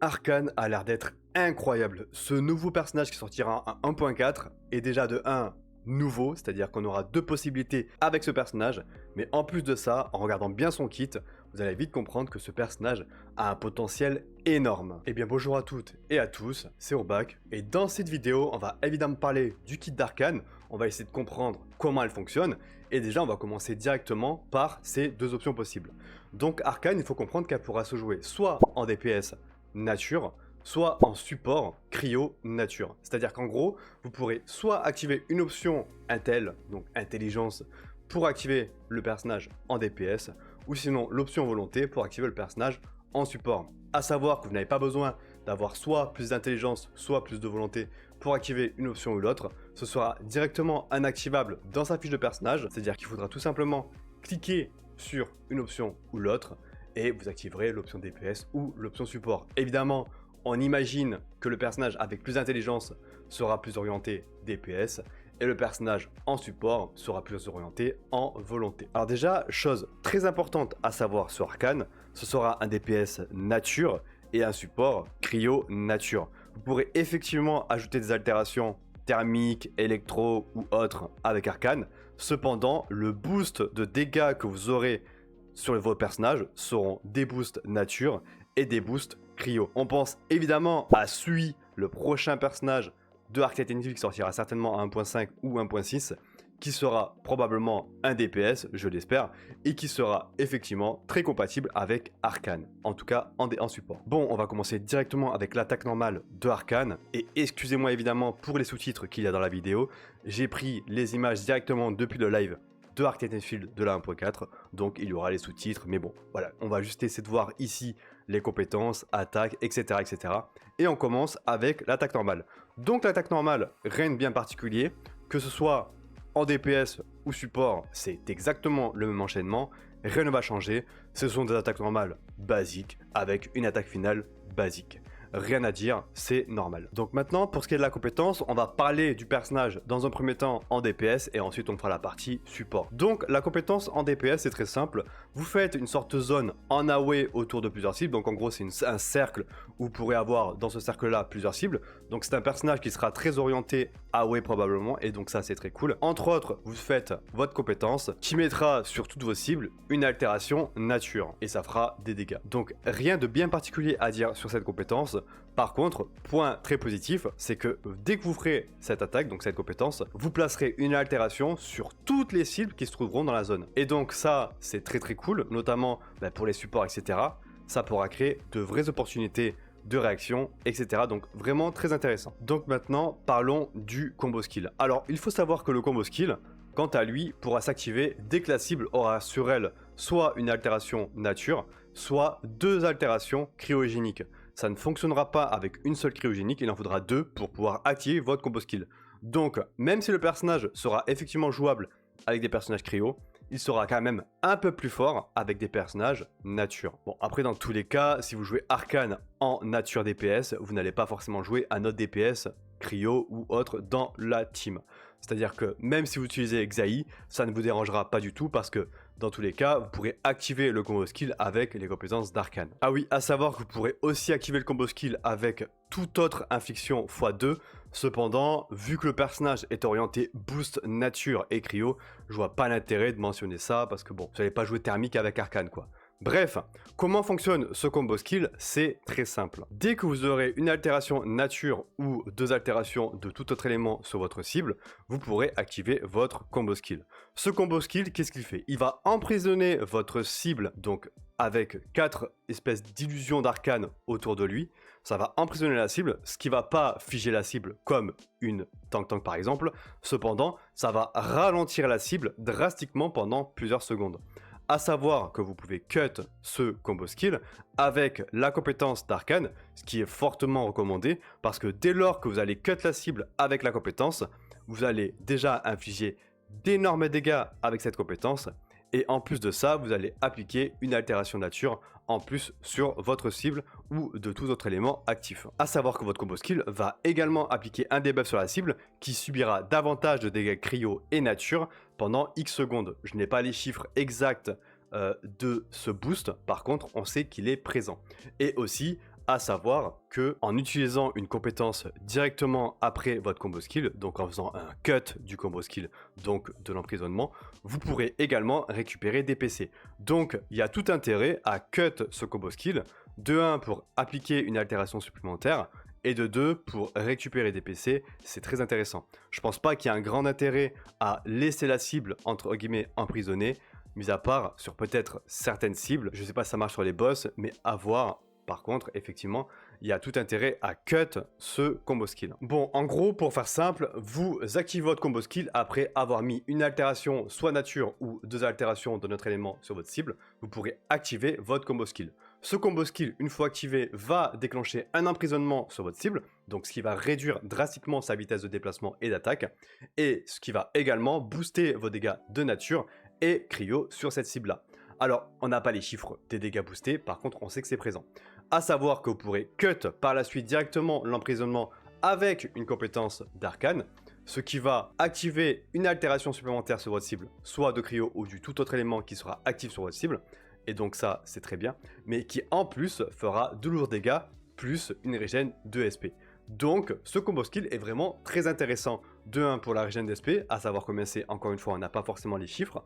Arcane a l'air d'être incroyable. Ce nouveau personnage qui sortira en 1.4 est déjà de 1 nouveau, c'est-à-dire qu'on aura deux possibilités avec ce personnage, mais en plus de ça, en regardant bien son kit, vous allez vite comprendre que ce personnage a un potentiel énorme. Eh bien bonjour à toutes et à tous, c'est Urbac, et dans cette vidéo, on va évidemment parler du kit d'Arcane, on va essayer de comprendre comment elle fonctionne, et déjà on va commencer directement par ces deux options possibles. Donc Arcane, il faut comprendre qu'elle pourra se jouer soit en DPS nature, soit en support cryo nature. C'est-à-dire qu'en gros, vous pourrez soit activer une option Intel, donc intelligence, pour activer le personnage en DPS, ou sinon l'option volonté pour activer le personnage en support. A savoir que vous n'avez pas besoin d'avoir soit plus d'intelligence, soit plus de volonté pour activer une option ou l'autre. Ce sera directement inactivable dans sa fiche de personnage, c'est-à-dire qu'il faudra tout simplement cliquer sur une option ou l'autre et vous activerez l'option DPS ou l'option support. Évidemment, on imagine que le personnage avec plus d'intelligence sera plus orienté DPS et le personnage en support sera plus orienté en volonté. Alors déjà, chose très importante à savoir sur Arcane, ce sera un DPS nature et un support cryo nature. Vous pourrez effectivement ajouter des altérations thermiques, électro ou autres avec Arcane. Cependant, le boost de dégâts que vous aurez sur vos personnages seront des boosts nature et des boosts cryo. On pense évidemment à Sui, le prochain personnage de Arc Titan qui sortira certainement à 1.5 ou 1.6, qui sera probablement un DPS, je l'espère, et qui sera effectivement très compatible avec Arcane, en tout cas en support. Bon, on va commencer directement avec l'attaque normale de Arcane, et excusez-moi évidemment pour les sous-titres qu'il y a dans la vidéo, j'ai pris les images directement depuis le live de Arc Titanfall de la 1.4, donc il y aura les sous-titres, mais bon, voilà, on va juste essayer de voir ici les compétences, attaques, etc., etc. Et on commence avec l'attaque normale. Donc l'attaque normale, rien de bien particulier, que ce soit en DPS ou support, c'est exactement le même enchaînement, rien ne va changer, ce sont des attaques normales basiques, avec une attaque finale basique. Rien à dire, c'est normal. Donc maintenant, pour ce qui est de la compétence, on va parler du personnage dans un premier temps en DPS et ensuite on fera la partie support. Donc la compétence en DPS, c'est très simple. Vous faites une sorte de zone en AOE autour de plusieurs cibles. Donc en gros, c'est un cercle où vous pourrez avoir dans ce cercle-là plusieurs cibles. Donc c'est un personnage qui sera très orienté AOE probablement et donc ça, c'est très cool. Entre autres, vous faites votre compétence qui mettra sur toutes vos cibles une altération nature et ça fera des dégâts. Donc rien de bien particulier à dire sur cette compétence. Par contre, point très positif, c'est que dès que vous ferez cette attaque, donc cette compétence, vous placerez une altération sur toutes les cibles qui se trouveront dans la zone. Et donc ça, c'est très très cool, notamment pour les supports, etc. Ça pourra créer de vraies opportunités de réaction, etc. Donc vraiment très intéressant. Donc maintenant, parlons du combo skill. Alors, il faut savoir que le combo skill, quant à lui, pourra s'activer dès que la cible aura sur elle soit une altération nature, soit deux altérations cryogéniques. Ça ne fonctionnera pas avec une seule cryogénique, il en faudra deux pour pouvoir activer votre combo skill. Donc, même si le personnage sera effectivement jouable avec des personnages cryo, il sera quand même un peu plus fort avec des personnages nature. Bon, après, dans tous les cas, si vous jouez Arcane en nature DPS, vous n'allez pas forcément jouer un autre DPS cryo ou autre dans la team. C'est-à-dire que même si vous utilisez Xayah, ça ne vous dérangera pas du tout parce que dans tous les cas, vous pourrez activer le combo skill avec les compétences d'Arcane. Ah oui, à savoir que vous pourrez aussi activer le combo skill avec toute autre infliction x2. Cependant, vu que le personnage est orienté boost nature et cryo, je vois pas l'intérêt de mentionner ça parce que bon, vous n'allez pas jouer thermique avec Arcane quoi. Bref, comment fonctionne ce combo skill? C'est très simple. Dès que vous aurez une altération nature ou deux altérations de tout autre élément sur votre cible, vous pourrez activer votre combo skill. Ce combo skill, qu'est-ce qu'il fait? Il va emprisonner votre cible, donc avec 4 espèces d'illusions d'arcane autour de lui. Ça va emprisonner la cible, ce qui va pas figer la cible comme une tank par exemple. Cependant, ça va ralentir la cible drastiquement pendant plusieurs secondes. À savoir que vous pouvez cut ce combo skill avec la compétence d'Arcane, ce qui est fortement recommandé parce que dès lors que vous allez cut la cible avec la compétence, vous allez déjà infliger d'énormes dégâts avec cette compétence et en plus de ça, vous allez appliquer une altération nature en plus sur votre cible ou de tout autre élément actif. À savoir que votre combo skill va également appliquer un debuff sur la cible qui subira davantage de dégâts cryo et nature pendant X secondes. Je n'ai pas les chiffres exacts de ce boost, par contre on sait qu'il est présent. Et aussi, à savoir que en utilisant une compétence directement après votre combo skill, donc en faisant un cut du combo skill, donc de l'emprisonnement, vous pourrez également récupérer des PC. Donc il y a tout intérêt à cut ce combo skill, de 1 pour appliquer une altération supplémentaire, et de 2 pour récupérer des PC, c'est très intéressant. Je pense pas qu'il y ait un grand intérêt à laisser la cible entre guillemets emprisonnée, mis à part sur peut-être certaines cibles. Je sais pas si ça marche sur les boss, mais à voir. Par contre, effectivement, il y a tout intérêt à cut ce combo skill. Bon, en gros, pour faire simple, vous activez votre combo skill après avoir mis une altération, soit nature ou 2 altérations de notre élément sur votre cible. Vous pourrez activer votre combo skill. Ce combo skill, une fois activé, va déclencher un emprisonnement sur votre cible, donc ce qui va réduire drastiquement sa vitesse de déplacement et d'attaque, et ce qui va également booster vos dégâts de nature et cryo sur cette cible-là. Alors, on n'a pas les chiffres des dégâts boostés, par contre, on sait que c'est présent. À savoir que vous pourrez cut par la suite directement l'emprisonnement avec une compétence d'arcane, ce qui va activer une altération supplémentaire sur votre cible, soit de cryo ou du tout autre élément qui sera actif sur votre cible, et donc ça, c'est très bien, mais qui en plus fera de lourds dégâts, plus une régène de SP. Donc, ce combo skill est vraiment très intéressant. De 1 pour la régène d'SP, à savoir combien c'est, encore une fois, on n'a pas forcément les chiffres.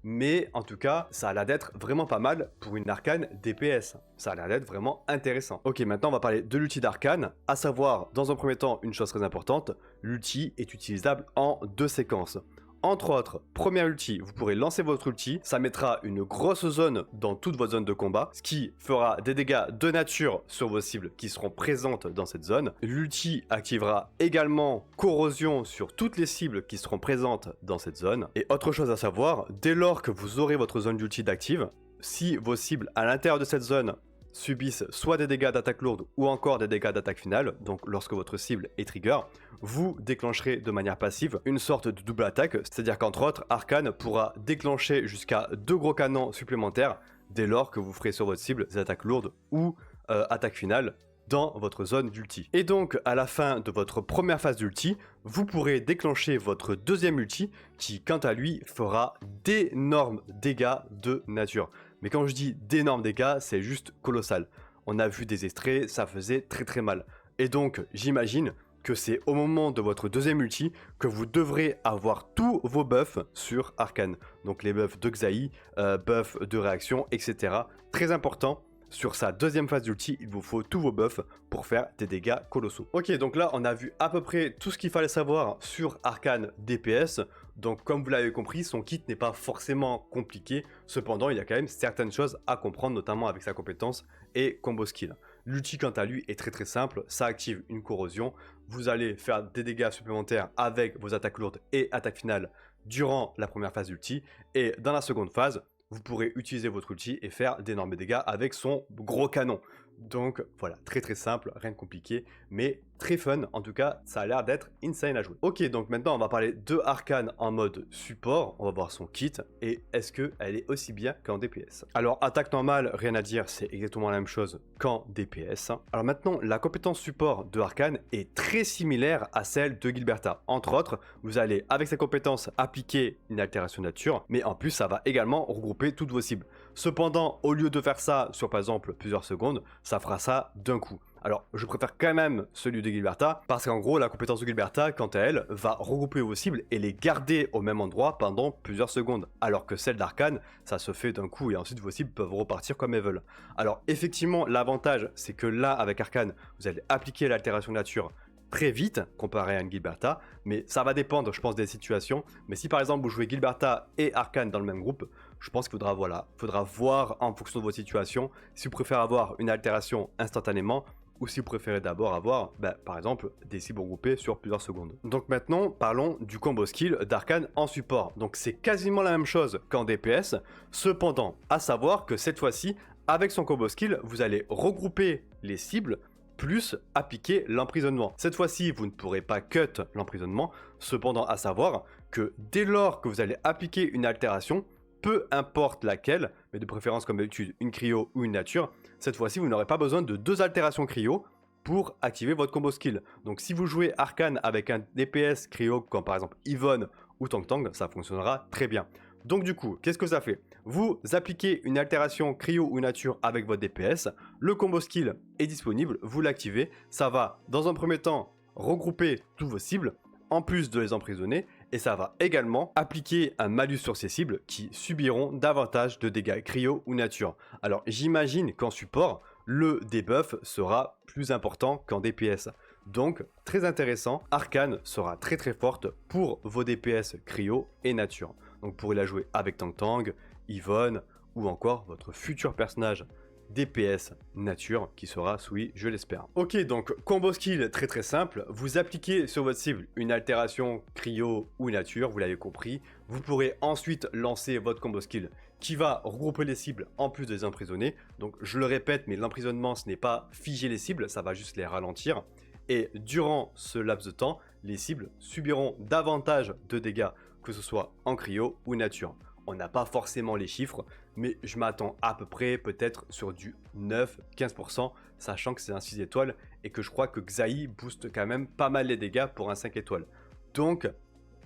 Mais en tout cas, ça a l'air d'être vraiment pas mal pour une arcane DPS. Ça a l'air d'être vraiment intéressant. Ok, maintenant on va parler de l'ulti d'arcane, à savoir, dans un premier temps, une chose très importante, l'ulti est utilisable en 2 séquences. Entre autres, première ulti, vous pourrez lancer votre ulti, ça mettra une grosse zone dans toute votre zone de combat, ce qui fera des dégâts de nature sur vos cibles qui seront présentes dans cette zone. L'ulti activera également corrosion sur toutes les cibles qui seront présentes dans cette zone. Et autre chose à savoir, dès lors que vous aurez votre zone d'ulti d'active, si vos cibles à l'intérieur de cette zone subissent soit des dégâts d'attaque lourde ou encore des dégâts d'attaque finale, donc lorsque votre cible est trigger, vous déclencherez de manière passive une sorte de double attaque, c'est-à-dire qu'entre autres, Arcane pourra déclencher jusqu'à 2 gros canons supplémentaires dès lors que vous ferez sur votre cible des attaques lourdes ou attaque finale dans votre zone d'ulti. Et donc, à la fin de votre première phase d'ulti, vous pourrez déclencher votre deuxième ulti qui, quant à lui, fera d'énormes dégâts de nature. Mais quand je dis d'énormes dégâts, c'est juste colossal. On a vu des extraits, ça faisait très très mal. Et donc, j'imagine que c'est au moment de votre deuxième ulti que vous devrez avoir tous vos buffs sur Arcane. Donc les buffs de Xayah, buffs de réaction, etc. Très important. Sur sa deuxième phase d'ulti, il vous faut tous vos buffs pour faire des dégâts colossaux. Ok, donc là, on a vu à peu près tout ce qu'il fallait savoir sur Arcane DPS. Donc, comme vous l'avez compris, son kit n'est pas forcément compliqué. Cependant, il y a quand même certaines choses à comprendre, notamment avec sa compétence et combo skill. L'ulti, quant à lui, est très très simple. Ça active une corrosion. Vous allez faire des dégâts supplémentaires avec vos attaques lourdes et attaques finales durant la première phase d'ulti. Et dans la seconde phase, vous pourrez utiliser votre ulti et faire d'énormes dégâts avec son gros canon. Donc voilà, très très simple, rien de compliqué, mais très fun. En tout cas, ça a l'air d'être insane à jouer. Ok, donc maintenant on va parler de Arcane en mode support. On va voir son kit et est-ce qu'elle est aussi bien qu'en DPS. Alors attaque normale, rien à dire, c'est exactement la même chose qu'en DPS. Alors maintenant, la compétence support de Arcane est très similaire à celle de Gilberta. Entre autres, vous allez avec sa compétence appliquer une altération de nature, mais en plus ça va également regrouper toutes vos cibles. Cependant, au lieu de faire ça sur par exemple plusieurs secondes, ça fera ça d'un coup. Alors, je préfère quand même celui de Gilberta, parce qu'en gros, la compétence de Gilberta, quant à elle, va regrouper vos cibles et les garder au même endroit pendant plusieurs secondes. Alors que celle d'Arcane, ça se fait d'un coup et ensuite vos cibles peuvent repartir comme elles veulent. Alors, effectivement, l'avantage, c'est que là, avec Arcane, vous allez appliquer l'altération de nature très vite comparé à une Gilberta, mais ça va dépendre, je pense, des situations. Mais si par exemple vous jouez Gilberta et Arcane dans le même groupe, je pense qu'il faudra voir en fonction de vos situations si vous préférez avoir une altération instantanément ou si vous préférez d'abord avoir, par exemple, des cibles regroupées sur plusieurs secondes. Donc maintenant, parlons du combo skill d'Arcane en support. Donc c'est quasiment la même chose qu'en DPS, cependant, à savoir que cette fois-ci, avec son combo skill, vous allez regrouper les cibles plus appliquer l'emprisonnement. Cette fois-ci, vous ne pourrez pas cut l'emprisonnement, cependant à savoir que dès lors que vous allez appliquer une altération, peu importe laquelle, mais de préférence comme d'habitude une cryo ou une nature, cette fois-ci vous n'aurez pas besoin de 2 altérations cryo pour activer votre combo skill. Donc si vous jouez Arcane avec un DPS cryo comme par exemple Yvonne ou Tang Tang, ça fonctionnera très bien. Donc du coup, qu'est-ce que ça fait? Vous appliquez une altération cryo ou nature avec votre DPS, le combo skill est disponible, vous l'activez, ça va dans un premier temps regrouper tous vos cibles, en plus de les emprisonner, et ça va également appliquer un malus sur ces cibles qui subiront davantage de dégâts cryo ou nature. Alors j'imagine qu'en support, le debuff sera plus important qu'en DPS. Donc très intéressant, Arcane sera très forte pour vos DPS cryo et nature. Donc vous pourrez la jouer avec Tang Tang, Yvonne ou encore votre futur personnage DPS nature qui sera Sui, je l'espère. Ok, donc combo skill très simple, vous appliquez sur votre cible une altération cryo ou nature, vous l'avez compris. Vous pourrez ensuite lancer votre combo skill qui va regrouper les cibles en plus de les emprisonner. Donc je le répète, mais l'emprisonnement ce n'est pas figer les cibles, ça va juste les ralentir. Et durant ce laps de temps, les cibles subiront davantage de dégâts, que ce soit en cryo ou nature. On n'a pas forcément les chiffres, mais je m'attends à peu près peut-être sur du 9-15%, sachant que c'est un 6 étoiles et que je crois que Xayah booste quand même pas mal les dégâts pour un 5 étoiles. Donc,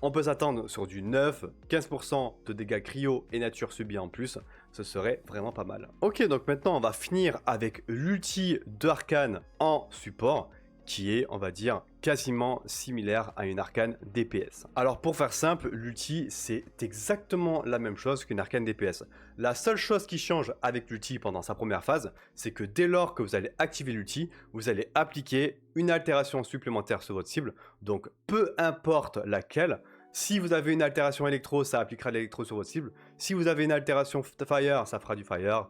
on peut s'attendre sur du 9-15% de dégâts cryo et nature subis en plus, ce serait vraiment pas mal. Ok, donc maintenant on va finir avec l'ulti d'Arcane en support, qui est, on va dire, quasiment similaire à une arcane DPS. Alors pour faire simple, l'ulti c'est exactement la même chose qu'une arcane DPS. La seule chose qui change avec l'ulti pendant sa première phase, c'est que dès lors que vous allez activer l'ulti, vous allez appliquer une altération supplémentaire sur votre cible, donc peu importe laquelle. Si vous avez une altération électro, ça appliquera l'électro sur votre cible. Si vous avez une altération fire, ça fera du fire,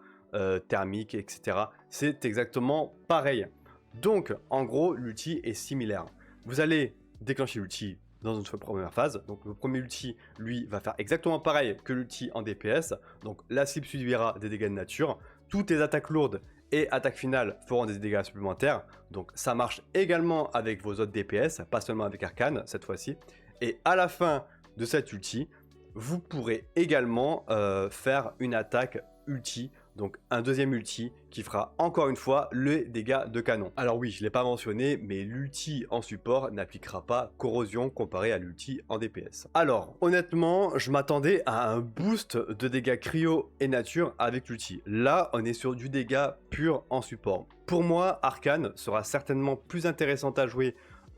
thermique, etc. C'est exactement pareil. Donc, en gros, l'ulti est similaire. Vous allez déclencher l'ulti dans une première phase. Donc, le premier ulti, lui, va faire exactement pareil que l'ulti en DPS. Donc, la cible subira des dégâts de nature. Toutes les attaques lourdes et attaques finales feront des dégâts supplémentaires. Donc, ça marche également avec vos autres DPS, pas seulement avec Arcane, cette fois-ci. Et à la fin de cette ulti, vous pourrez également faire une attaque ulti, donc un deuxième ulti qui fera encore une fois les dégâts de canon. Alors oui, je ne l'ai pas mentionné, mais l'ulti en support n'appliquera pas corrosion comparé à l'ulti en DPS. Alors honnêtement, je m'attendais à un boost de dégâts cryo et nature avec l'ulti. Là, on est sur du dégât pur en support. Pour moi, Arcane sera certainement plus intéressante à jouer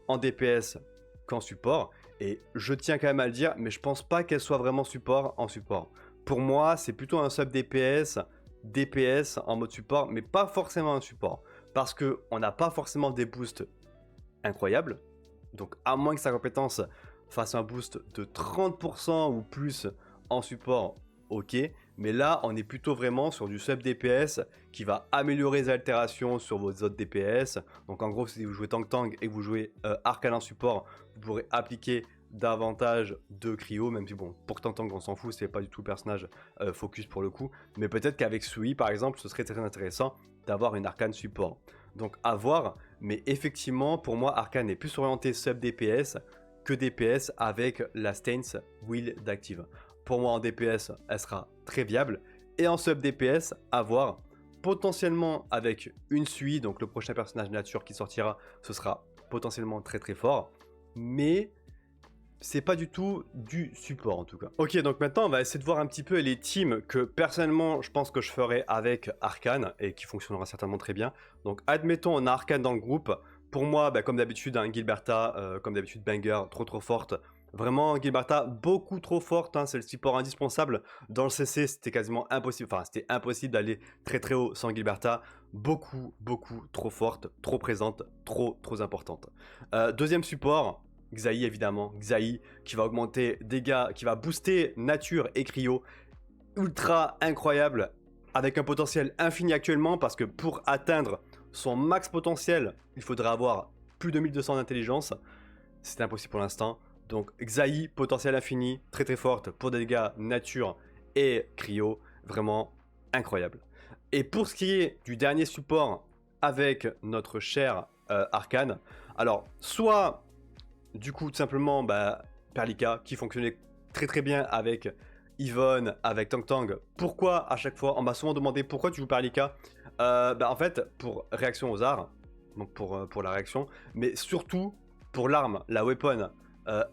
en DPS qu'en support, et je tiens quand même à le dire, mais je pense pas qu'elle soit vraiment support en support. Pour moi, c'est plutôt un sub DPS, DPS en mode support, mais pas forcément un support. Parce qu'on n'a pas forcément des boosts incroyables. Donc à moins que sa compétence fasse un boost de 30% ou plus en support, ok. Mais là, on est plutôt vraiment sur du sub DPS qui va améliorer les altérations sur vos autres DPS. Donc en gros, si vous jouez Tang Tang et que vous jouez Arcane en support, vous pourrez appliquer davantage de cryo, même si bon, pour Tang Tang on s'en fout, c'est pas du tout le personnage focus pour le coup, mais peut-être qu'avec Sui par exemple, ce serait très intéressant d'avoir une Arcane support. Donc à voir, mais effectivement pour moi Arcane est plus orienté sub DPS que DPS avec la Stance Will d'Active. Pour moi en DPS, elle sera très viable, et en sub DPS, à voir, potentiellement avec une Sui, donc le prochain personnage nature qui sortira, ce sera potentiellement très fort, mais c'est pas du tout du support en tout cas. Ok, donc maintenant on va essayer de voir un petit peu les teams que personnellement je pense que je ferai avec Arcane et qui fonctionnera certainement très bien. Donc admettons on a Arcane dans le groupe. Pour moi, bah, comme d'habitude, hein, Gilberta, comme d'habitude Banger, trop forte. Vraiment, Gilberta, beaucoup trop forte, hein, c'est le support indispensable. Dans le CC, c'était quasiment impossible, enfin c'était impossible d'aller très haut sans Gilberta. Beaucoup trop forte, trop présente, trop importante. Deuxième support, Xayah évidemment, Xayah qui va augmenter dégâts, qui va booster nature et cryo, ultra incroyable, avec un potentiel infini actuellement, parce que pour atteindre son max potentiel, il faudrait avoir plus de 1200 d'intelligence, c'est impossible pour l'instant. Donc Xayah, potentiel infini, très forte pour des dégâts nature et cryo, vraiment incroyable. Et pour ce qui est du dernier support avec notre cher Arcane, alors soit du coup tout simplement Perlika qui fonctionnait très bien avec Yvonne, avec Tang Tang. Pourquoi à chaque fois, on m'a souvent demandé pourquoi tu joues Perlika. En fait pour réaction aux arts, donc pour la réaction, mais surtout pour l'arme, la weapon.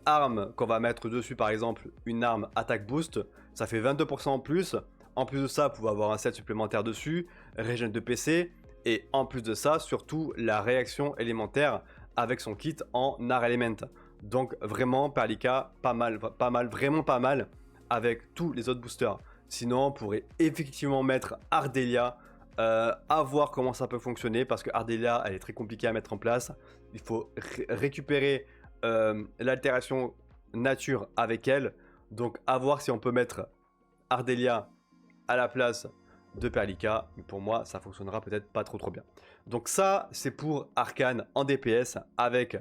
arme qu'on va mettre dessus, par exemple une arme attaque boost, ça fait 22% en plus. En plus de ça, vous pouvez avoir un set supplémentaire dessus, régène de PC, et en plus de ça, surtout la réaction élémentaire avec son kit en art element. Donc vraiment, Perlica, pas mal, vraiment pas mal avec tous les autres boosters. Sinon, on pourrait effectivement mettre Ardelia, à voir comment ça peut fonctionner, parce que Ardelia, elle est très compliquée à mettre en place. Il faut récupérer l'altération nature avec elle. Donc à voir si on peut mettre Ardelia à la place de Perlica. Mais pour moi, ça fonctionnera peut-être pas trop bien. Donc ça, c'est pour Arcane en DPS avec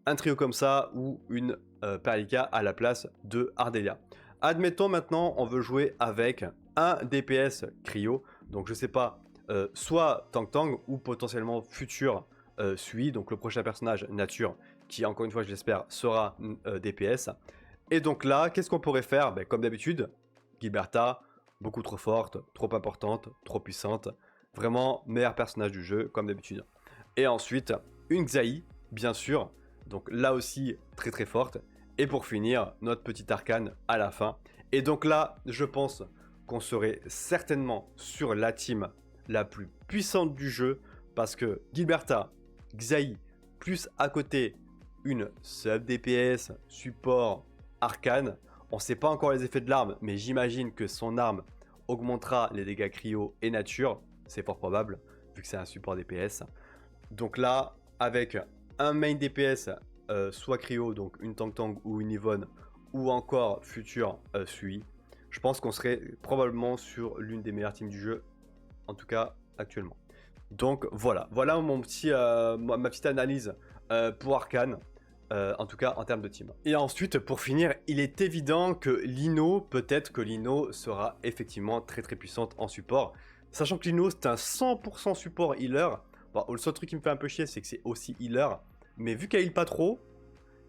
un trio comme ça ou une Perlica à la place de Ardelia. Admettons maintenant, on veut jouer avec un DPS Cryo. Donc je sais pas, soit Tang Tang ou potentiellement futur Sui, donc le prochain personnage nature qui, encore une fois, je l'espère, sera DPS. Et donc là, qu'est-ce qu'on pourrait faire? Ben, comme d'habitude, Gilberta, beaucoup trop forte, trop importante, trop puissante. Vraiment, meilleur personnage du jeu, comme d'habitude. Et ensuite, une Xayah, bien sûr. Donc là aussi, très forte. Et pour finir, notre petite arcane à la fin. Et donc là, je pense qu'on serait certainement sur la team la plus puissante du jeu. Parce que Gilberta, Xayah, plus à côté une sub DPS, support, arcane. On ne sait pas encore les effets de l'arme, mais j'imagine que son arme augmentera les dégâts cryo et nature. C'est fort probable, vu que c'est un support DPS. Donc là, avec un main DPS, soit cryo, donc une Tang Tang ou une Yvonne, ou encore futur Sui, je pense qu'on serait probablement sur l'une des meilleures teams du jeu, en tout cas actuellement. Donc voilà mon petit, ma petite analyse pour Arcane. En tout cas en termes de team. Et ensuite, pour finir, il est évident que Lino, peut-être que Lino sera effectivement très puissante en support. Sachant que Lino, c'est un 100% support healer. Bon, le seul truc qui me fait un peu chier, c'est que c'est aussi healer. Mais vu qu'elle heal pas trop,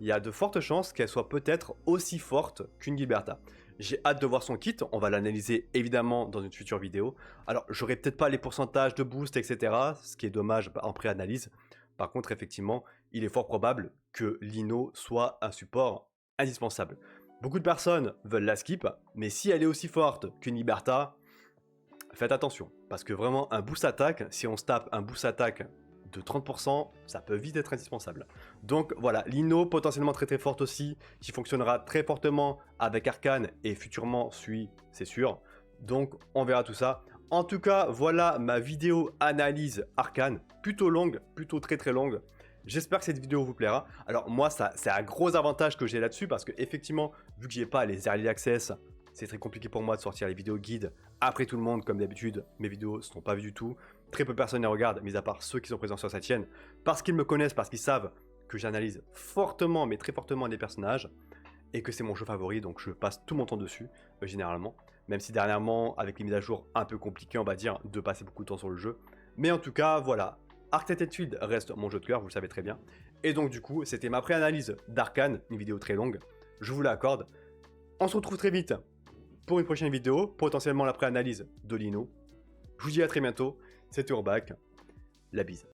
il y a de fortes chances qu'elle soit peut-être aussi forte qu'une Gilberta. J'ai hâte de voir son kit, on va l'analyser évidemment dans une future vidéo. Alors, j'aurai peut-être pas les pourcentages de boost, etc. Ce qui est dommage en pré-analyse. Par contre, effectivement, il est fort probable que Lino soit un support indispensable. Beaucoup de personnes veulent la skip, mais si elle est aussi forte qu'une Gilberta, faites attention. Parce que vraiment, un boost attaque, si on se tape un boost attaque de 30%, ça peut vite être indispensable. Donc voilà, Lino potentiellement très forte aussi, qui fonctionnera très fortement avec Arcane et futurement Sui, c'est sûr. Donc on verra tout ça. En tout cas, voilà ma vidéo analyse Arcane, plutôt longue, plutôt très longue. J'espère que cette vidéo vous plaira. Alors moi, c'est un gros avantage que j'ai là-dessus parce que effectivement, vu que j'ai pas les early access, c'est très compliqué pour moi de sortir les vidéos guides après tout le monde. Comme d'habitude, mes vidéos ne sont pas vues du tout. Très peu de personnes les regardent, mis à part ceux qui sont présents sur cette chaîne, parce qu'ils me connaissent, parce qu'ils savent que j'analyse fortement, mais très fortement les personnages, et que c'est mon jeu favori, donc je passe tout mon temps dessus, généralement. Même si dernièrement, avec les mises à jour un peu compliquées, on va dire, de passer beaucoup de temps sur le jeu. Mais en tout cas, voilà, Arc Field reste mon jeu de cœur, vous le savez très bien. Et donc du coup, c'était ma pré-analyse d'Arcane, une vidéo très longue, je vous l'accorde. On se retrouve très vite pour une prochaine vidéo, potentiellement la pré-analyse de Lino. Je vous dis à très bientôt, c'était Urbac, la bise.